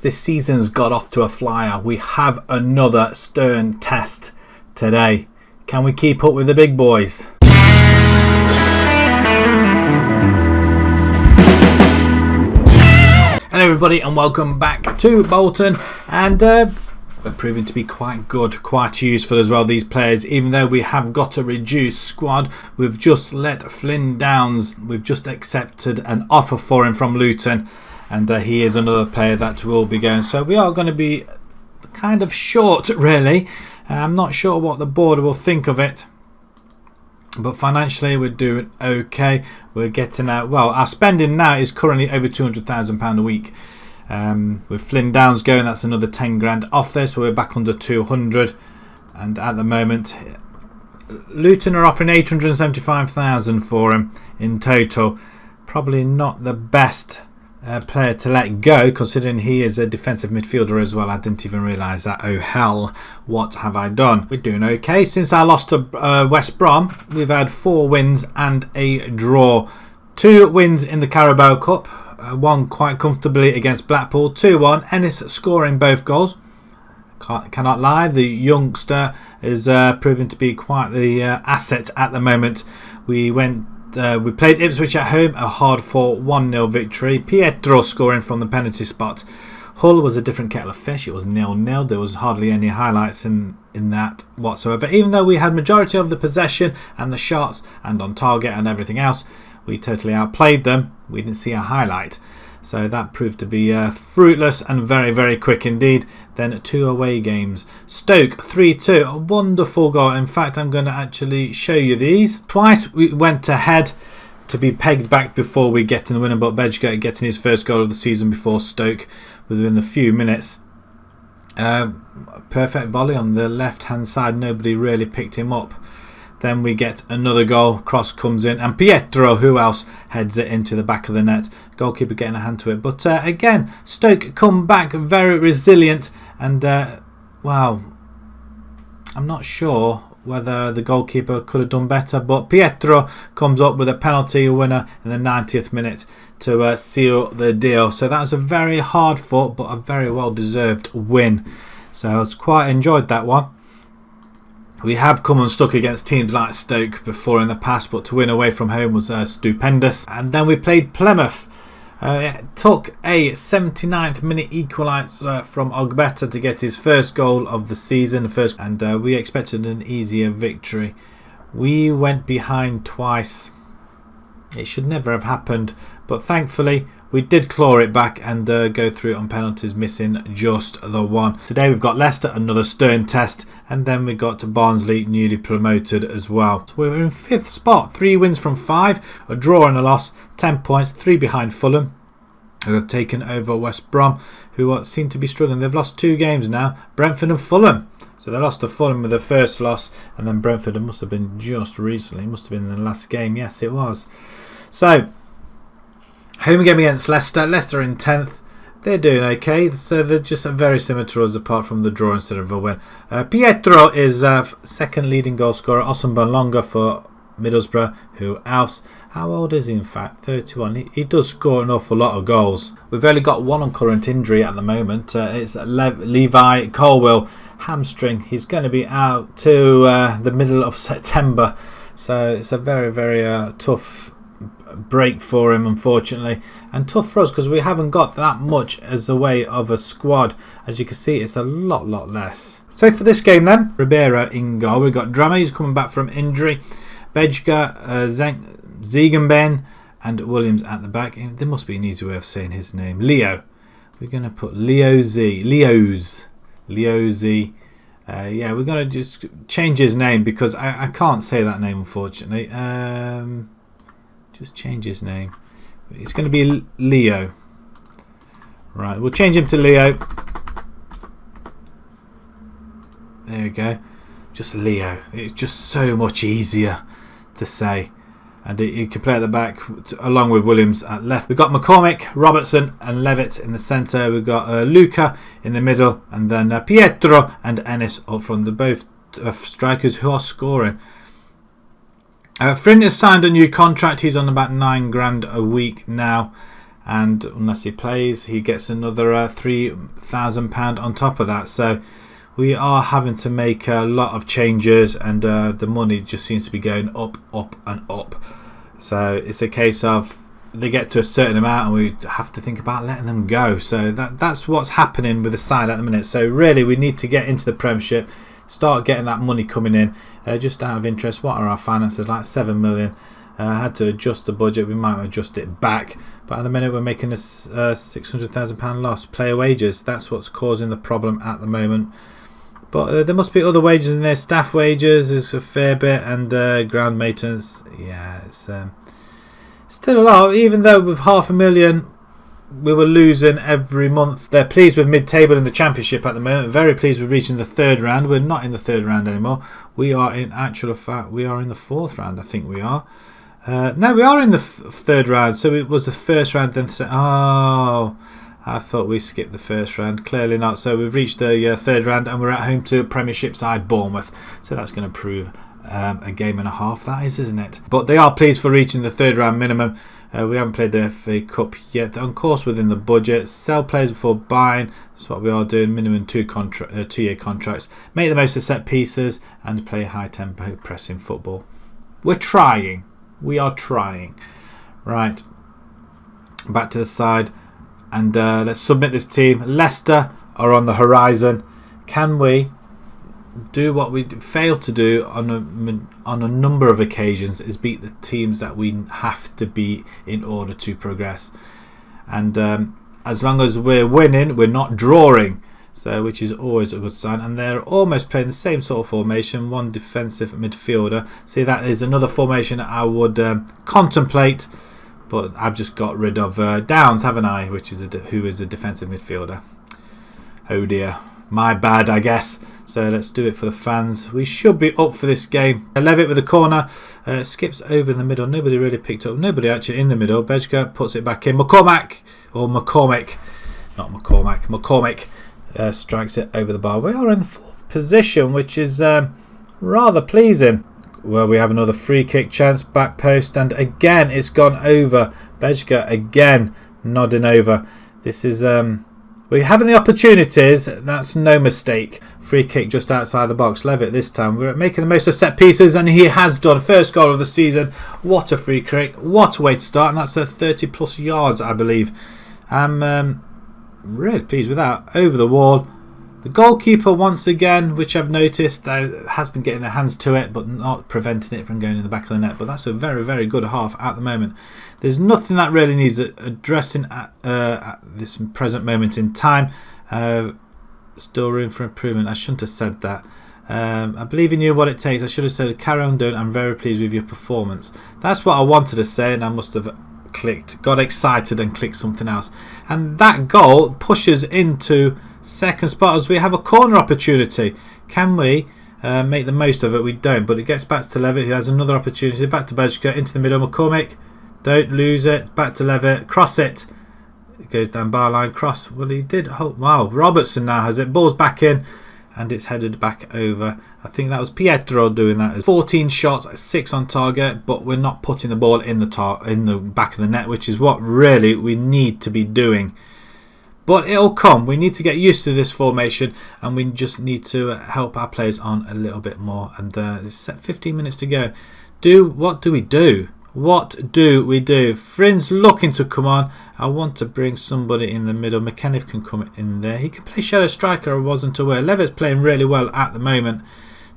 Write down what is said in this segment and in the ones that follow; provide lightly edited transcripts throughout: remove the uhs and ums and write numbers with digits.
This season's got off to a flyer. We have another stern test today. Can we keep up with the big boys? Hello everybody and welcome back to Bolton, and we're proving to be quite good, quite useful as well, these players. Even though we have got a reduced squad, we've just let Flynn Downs, we've just accepted an offer for him from Luton, and he is another player that will be going. So we are going to be kind of short really. I'm not sure what the board will think of it, but financially we're doing okay. We're getting out, well, our spending now is currently over £200,000 a week. With Flynn Downs going, that's another 10 grand off there, so we're back under 200. And at the moment Luton are offering 875,000 for him in total. Probably not the best player to let go, considering he is a defensive midfielder as well. I didn't even realise that. Oh hell, what have I done? We're doing okay. Since I lost to West Brom, we've had 4 wins and a draw. 2 wins in the Carabao Cup, one quite comfortably against Blackpool, 2-1. Ennis scoring both goals. Cannot lie, the youngster is proven to be quite the asset at the moment. We played Ipswich at home, a hard-fought 1-0 victory. Pietro scoring from the penalty spot. Hull was a different kettle of fish. It was 0-0. There was hardly any highlights in that whatsoever. Even though we had majority of the possession and the shots and on target and everything else, we totally outplayed them. We didn't see a highlight. So that proved to be fruitless and very, very quick indeed. Then 2 away games. Stoke 3-2. A wonderful goal. In fact, I'm going to actually show you these. Twice we went ahead to be pegged back before we get in the winner, but Bedgate getting his first goal of the season before Stoke within a few minutes. Perfect volley on the left-hand side. Nobody really picked him up. Then we get another goal, cross comes in, and Pietro, who else, heads it into the back of the net. Goalkeeper getting a hand to it. But again, Stoke come back very resilient, and wow, I'm not sure whether the goalkeeper could have done better, but Pietro comes up with a penalty winner in the 90th minute to seal the deal. So that was a very hard fought but a very well deserved win. So I was quite enjoyed that one. We have come unstuck against teams like Stoke before in the past, but to win away from home was stupendous. And then we played Plymouth. It took a 79th minute equaliser from Ogbeta to get his first goal of the season. And we expected an easier victory. We went behind twice. It should never have happened, but thankfully we did claw it back and go through it on penalties, missing just the one. Today we've got Leicester, another stern test, and then we got to Barnsley, newly promoted as well. So we're in 5th spot, 3 wins from 5, a draw and a loss, 10 points, 3 behind Fulham, who have taken over West Brom, who seem to be struggling. They've lost 2 games now, Brentford and Fulham. So they lost to Fulham with their first loss, and then Brentford, it must have been just recently, it must have been in the last game, yes it was. So, home game against Leicester. Leicester in 10th. They're doing okay. So they're just very similar to us apart from the draw instead of a win. Pietro is second leading goal scorer. Osman Bonlonga for Middlesbrough. Who else? How old is he in fact? 31. He does score an awful lot of goals. We've only got one on current injury at the moment. It's Levi Colwill. Hamstring. He's going to be out to the middle of September. So it's a very, very tough break for him, unfortunately, and tough for us because we haven't got that much as a way of a squad. As you can see, it's a lot less. So for this game then, Ribeiro in goal. We've got Drama, who's coming back from injury, Bejka, Ziegenben and Williams at the back. There must be an easy way of saying his name. Leo. We're going to put Leo Z. Yeah, we're going to just change his name because I can't say that name, unfortunately. Just change his name. It's going to be Leo. Right, we'll change him to Leo. There we go. Just Leo. It's just so much easier to say. And he can play at the back along with Williams at left. We've got McCormick, Robertson and Levitt in the centre. We've got Luca in the middle. And then Pietro and Ennis up front. They're both strikers who are scoring. Flynn has signed a new contract. He's on about £9 grand a week now. and unless he plays, he gets another £3,000 on top of that. So we are having to make a lot of changes, and the money just seems to be going up, up and up. So it's a case of they get to a certain amount and we have to think about letting them go. So that's what's happening with the side at the minute. So really we need to get into the Premiership, start getting that money coming in. Just out of interest, what are our finances? Like 7 million. Had to adjust the budget, we might adjust it back, but at the minute we're making a £600,000 loss. Player wages, that's what's causing the problem at the moment. But there must be other wages in there. Staff wages is a fair bit, and ground maintenance, yeah, it's still a lot. Even though with £500,000 we were losing every month. They're pleased with mid-table in the Championship at the moment. Very pleased with reaching the 3rd round. We're not in the 3rd round anymore. We are in actual fact, we are in the 4th round, I think we are. No, we are in the 3rd round. So it was the 1st round, then oh, I thought we skipped the 1st round. Clearly not. So we've reached the 3rd round, and we're at home to Premiership side Bournemouth. So that's going to prove a game and a half, that is, isn't it? But they are pleased for reaching the 3rd round minimum. We haven't played the FA Cup yet. On course within the budget. Sell players before buying. That's what we are doing. Minimum 2-year contracts. Make the most of set pieces and play high tempo pressing football. We're trying. We are trying. Right. Back to the side. And let's submit this team. Leicester are on the horizon. Can we do what we failed to do on a number of occasions, is beat the teams that we have to beat in order to progress? And as long as we're winning, we're not drawing, so which is always a good sign. And they're almost playing the same sort of formation, one defensive midfielder. See, that is another formation I would contemplate, but I've just got rid of Downs, haven't I, which is who is a defensive midfielder. Oh dear, my bad, I guess. So let's do it for the fans. We should be up for this game. Levitt with the corner. Skips over in the middle. Nobody really picked up. Nobody actually in the middle. Bejka puts it back in. McCormick. Strikes it over the bar. We are in the 4th position, which is rather pleasing. Well, we have another free kick chance. Back post. And again, it's gone over. Bejka again nodding over. This is... we're having the opportunities, that's no mistake. Free kick just outside the box. Levitt this time. We're making the most of set pieces, and he has done. First goal of the season. What a free kick. What a way to start. And that's 30 plus yards, I believe. I'm really pleased with that. Over the wall. The goalkeeper once again, which I've noticed, has been getting their hands to it, but not preventing it from going in the back of the net. But that's a very, very good half at the moment. There's nothing that really needs addressing at this present moment in time. Still room for improvement. I shouldn't have said that. I believe in you, what it takes. I should have said, carry on doing. I'm very pleased with your performance. That's what I wanted to say, and I must have got excited and clicked something else. And that goal pushes into 2nd spot as we have a corner opportunity. Can we make the most of it? We don't, but it gets back to Levitt, who has another opportunity. Back to Bejka, into the middle. McCormick, don't lose it. Back to Levitt, cross it. It goes down bar line, cross. Well, he did. Oh, wow, Robertson now has it. Ball's back in, and it's headed back over. I think that was Pietro doing that. 14 shots, 6 on target, but we're not putting the ball in the back of the net, which is what really we need to be doing. But it'll come. We need to get used to this formation, and we just need to help our players on a little bit more. And it's 15 minutes to go. What do we do? What do we do? Friends looking to come on. I want to bring somebody in the middle. McKenniff can come in there. He can play shadow striker. I wasn't aware. Levitt's playing really well at the moment.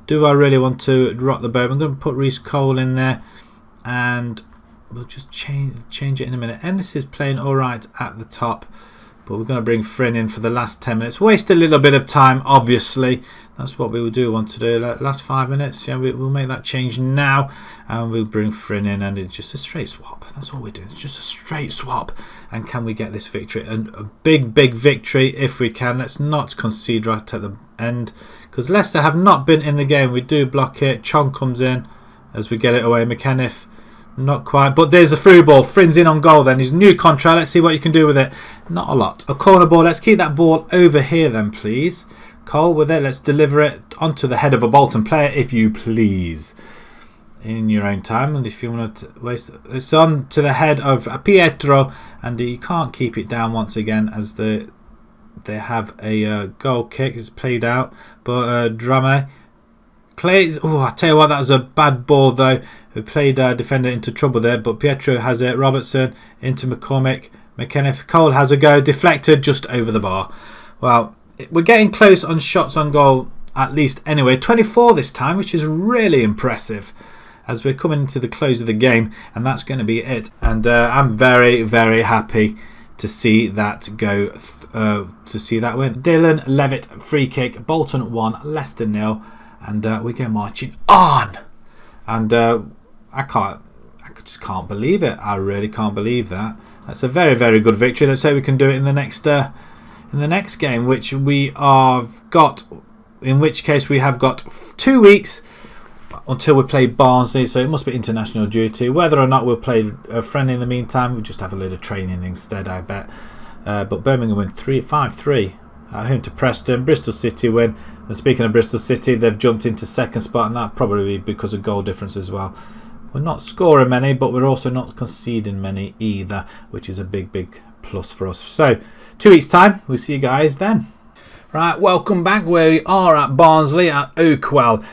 Do I really want to rock the boat? I'm going to put Reece Cole in there, and we'll just change it in a minute. Ennis is playing all right at the top, but we're going to bring Fryn in for the last 10 minutes. Waste a little bit of time, obviously. That's what we will do want to do. Last 5 minutes, yeah, we'll make that change now, and we'll bring Fryn in, and it's just a straight swap. That's all we're doing. It's just a straight swap. And can we get this victory? And a big, big victory if we can. Let's not concede right at the end, because Leicester have not been in the game. We do block it. Chong comes in as we get it away. McKenniff, not quite, but there's a through ball. Fryn's in on goal then. His new contract. Let's see what you can do with it. Not a lot. A corner ball. Let's keep that ball over here then, please. Cole with it. Let's deliver it onto the head of a Bolton player, if you please. in your own time, and if you want to waste it's on to the head of Pietro, and you can't keep it down once again as they have a goal kick. It's played out, but Drame Clay's, I tell you what, that was a bad ball though. We played defender into trouble there, but Pietro has it. Robertson into McCormick. McKenniff. Cole has a go, deflected just over the bar. Well, we're getting close on shots on goal at least anyway. 24 this time, which is really impressive as we're coming into the close of the game, and that's going to be it. And I'm very, very happy to see that go, to see that win. Dylan Levitt free kick. Bolton 1, Leicester 0, and we go marching on. And I just can't believe it. I really can't believe that. That's a very, very good victory. Let's hope we can do it in the next game, which we have got. In which case we have got 2 weeks until we play Barnsley, so it must be international duty. Whether or not we'll play a friendly in the meantime, we'll just have a load of training instead, I bet. But Birmingham win 5-3 at home to Preston. Bristol City win. And speaking of Bristol City, they've jumped into second spot, and that probably because of goal difference as well. We're not scoring many, but we're also not conceding many either, which is a big, big plus for us. So 2 weeks time, we'll see you guys then. Right, welcome back. Where we are at Barnsley at Oakwell.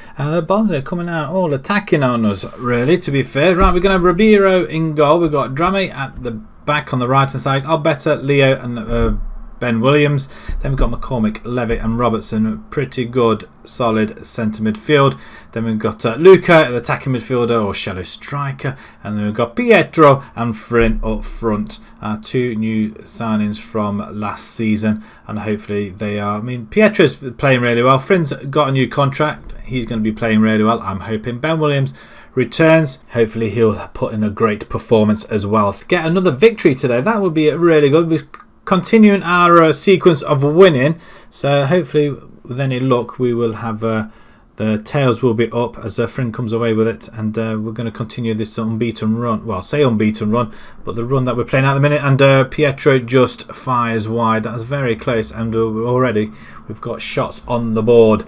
Barnsley are coming out all attacking on us, really, to be fair. Right, we're going to have Ribeiro in goal. We've got Drame at the back on the right hand side. Alberta, Leo and Ben Williams. Then we've got McCormick, Levitt and Robertson. Pretty good, solid centre midfield. Then we've got Luca, the attacking midfielder or shadow striker. And then we've got Pietro and Frin up front. Two new signings from last season. And hopefully they are... I mean, Pietro's playing really well. Frin's got a new contract. He's going to be playing really well, I'm hoping. Ben Williams returns. Hopefully he'll put in a great performance as well. To get another victory today, that would be really good. We're continuing our sequence of winning, so hopefully with any luck we will have the tails will be up as a friend comes away with it, and we're going to continue this unbeaten run. Well, I say unbeaten run, but the run that we're playing at the minute. And Pietro just fires wide. That's very close, and already we've got shots on the board.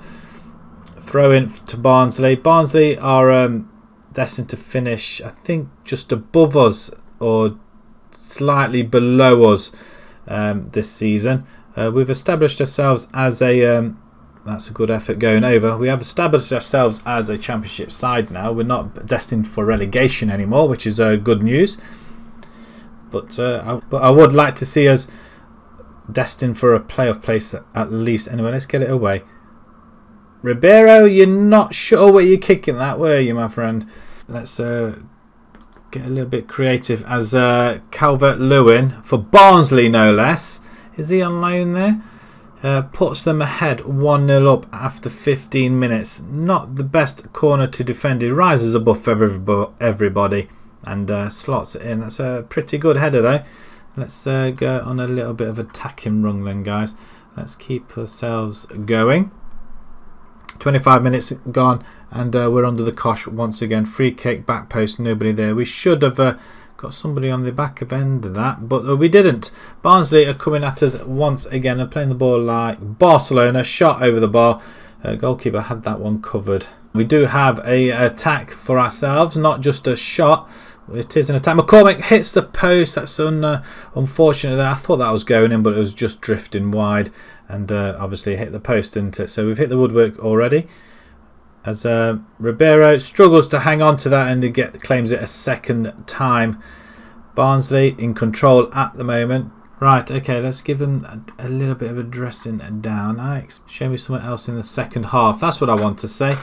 Throw in to Barnsley. Barnsley are destined to finish, I think, just above us or slightly below us this season. We've established ourselves as a that's a good effort going over. We have established ourselves as a championship side now. We're not destined for relegation anymore, which is good news. But I would like to see us destined for a playoff place at least. Anyway, let's get it away. Ribeiro, you're not sure where you're kicking that, were you, my friend? Let's get a little bit creative as Calvert-Lewin for Barnsley, no less. Is he on loan there? Puts them ahead 1-0 up after 15 minutes. Not the best corner to defend. He rises above everybody and slots it in. That's a pretty good header though. Let's go on a little bit of attacking run then, guys. Let's keep ourselves going. 25 minutes gone, and we're under the cosh once again. Free kick, back post, nobody there. We should have got somebody on the back of end of that, but we didn't. Barnsley are coming at us once again and playing the ball like Barcelona. Shot over the bar. Goalkeeper had that one covered. We do have a attack for ourselves, not just a shot. It is an attack. McCormick hits the post. That's unfortunate there. I thought that was going in, but it was just drifting wide. And obviously it hit the post, didn't it? So we've hit the woodwork already. As Ribeiro struggles to hang on to that and claims it a second time. Barnsley in control at the moment. Right, okay, let's give them a little bit of a dressing down. Show me something else in the second half. That's what I want to say.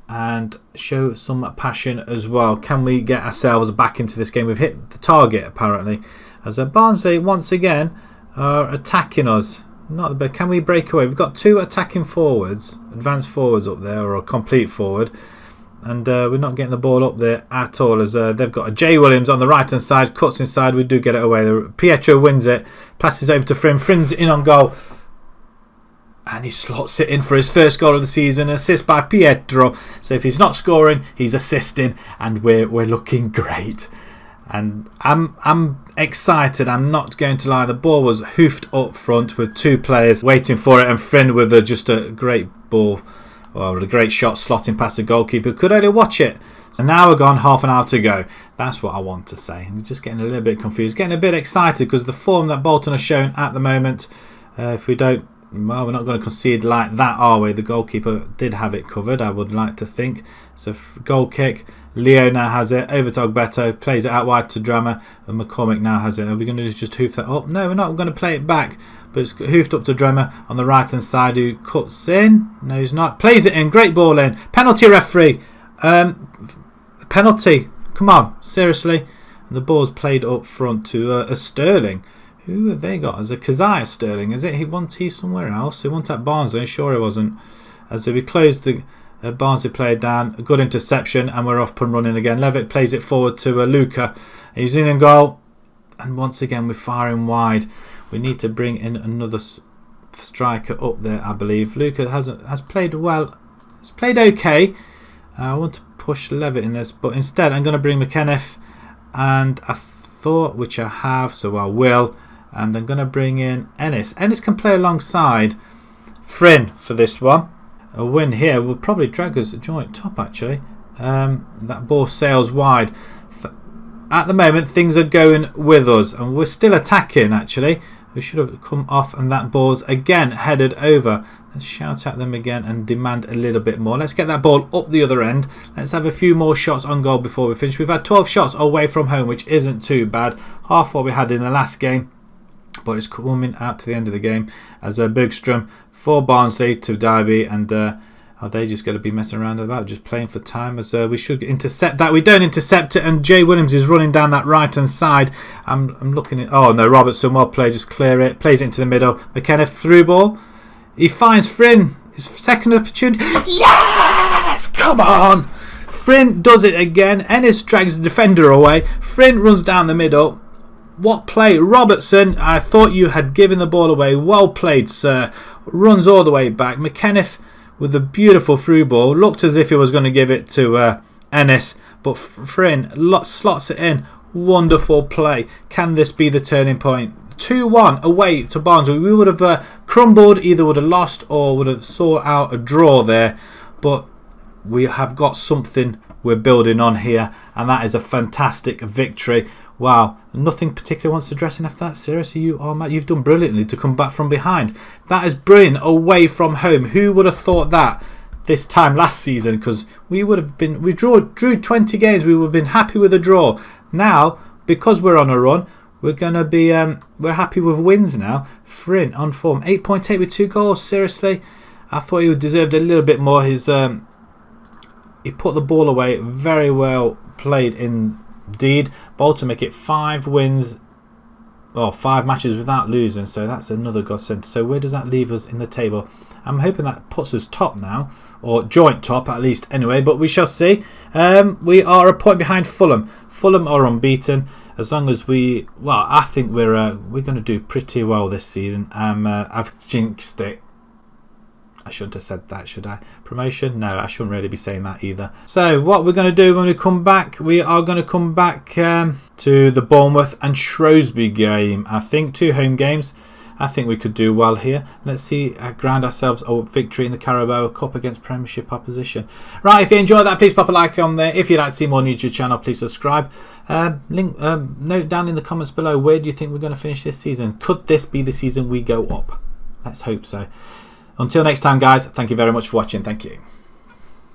And show some passion as well. Can we get ourselves back into this game? We've hit the target apparently. As Barnsley once again are attacking us. Not the best. Can we break away? We've got two attacking forwards, advanced forwards up there, or a complete forward, and we're not getting the ball up there at all. As they've got a J Williams on the right hand side, cuts inside. We do get it away. Pietro wins it, passes over to Frin. Frin's in on goal, and he slots it in for his first goal of the season. Assist by Pietro. So if he's not scoring, he's assisting, and we're looking great. And I'm excited. I'm not going to lie. The ball was hoofed up front with two players waiting for it, and Frin with just a great ball Oh, what a great shot slotting past the goalkeeper. Could only watch it. So now we're gone, half an hour to go. That's what I want to say. I'm just getting a little bit confused, getting a bit excited because the form that Bolton are showing at the moment, if we don't, well, we're not going to concede like that, are we? The goalkeeper did have it covered, I would like to think. So goal kick. Leo now has it. Over to Ogbeto. Plays it out wide to Drama. And McCormick now has it. Are we going to just hoof that up? No, we're not going to play it back. But it's hoofed up to Drama on the right hand side, who cuts in. No, he's not. Plays it in. Great ball in. Penalty, referee. Penalty. Come on. Seriously. And the ball's played up front to a Sterling. Who have they got? As a Keziah Sterling, is it? He's somewhere else. He wasn't at Barnsley. Sure he wasn't. As we closed the Barnsley player down. A good interception, and we're off and running again. Levitt plays it forward to Luca. He's in goal. And once again, we're firing wide. We need to bring in another striker up there, I believe. Luca has played well. He's played okay. I want to push Levitt in this, but instead I'm going to bring McKenniff. And I thought, which I have, so I will. And I'm going to bring in Ennis. Ennis can play alongside Fryn for this one. A win here will probably drag us a joint top, actually. That ball sails wide. At the moment, things are going with us. And we're still attacking, actually. We should have come off, and that ball's again headed over. Let's shout at them again and demand a little bit more. Let's get that ball up the other end. Let's have a few more shots on goal before we finish. We've had 12 shots away from home, which isn't too bad. Half what we had in the last game. But it's coming out to the end of the game as Bergstrom for Barnsley to Derby, and are they just going to be messing around about, just playing for time? As we should intercept that. We don't intercept it, and Jay Williams is running down that right hand side. I'm looking at, oh no, Robertson, well played, just clear it, plays it into the middle. McKenna through ball. He finds Fryn, his second opportunity. Yes, come on. Fryn does it again. Ennis drags the defender away. Fryn runs down the middle. What play? Robertson, I thought you had given the ball away. Well played, sir. Runs all the way back. McKenniff with a beautiful through ball. Looked as if he was going to give it to Ennis, but Fryn slots it in. Wonderful play. Can this be the turning point? 2-1 away to Barnsley. We would have crumbled, either would have lost or would have sought out a draw there. But we have got something we're building on here, and that is a fantastic victory. Wow, nothing particularly wants to dress in after that. Seriously, you've done brilliantly to come back from behind. That is brilliant away from home. Who would have thought that this time last season? Because we drew 20 games. We would have been happy with a draw. Now, because we're on a run, we're gonna be we're happy with wins now. Fryn on form, 8.8 with 2 goals. Seriously, I thought he deserved a little bit more. He put the ball away. Very well played indeed. Bolton make it 5 wins, or 5 matches without losing, so that's another godsend. So where does that leave us in the table? I'm hoping that puts us top now, or joint top at least anyway, but we shall see. We are a point behind Fulham. Fulham are unbeaten. As long as I think we're going to do pretty well this season. I've jinxed it. I shouldn't have said that, should I? Promotion? No, I shouldn't really be saying that either. So what we're going to do when we come back, we are going to come back to the Bournemouth and Shrewsbury game. I think 2 home games. I think we could do well here. Let's see, ground ourselves a victory in the Carabao Cup against Premiership opposition. Right, if you enjoyed that, please pop a like on there. If you'd like to see more on YouTube channel, please subscribe. Note down in the comments below, where do you think we're going to finish this season? Could this be the season we go up? Let's hope so. Until next time, guys, thank you very much for watching. Thank you.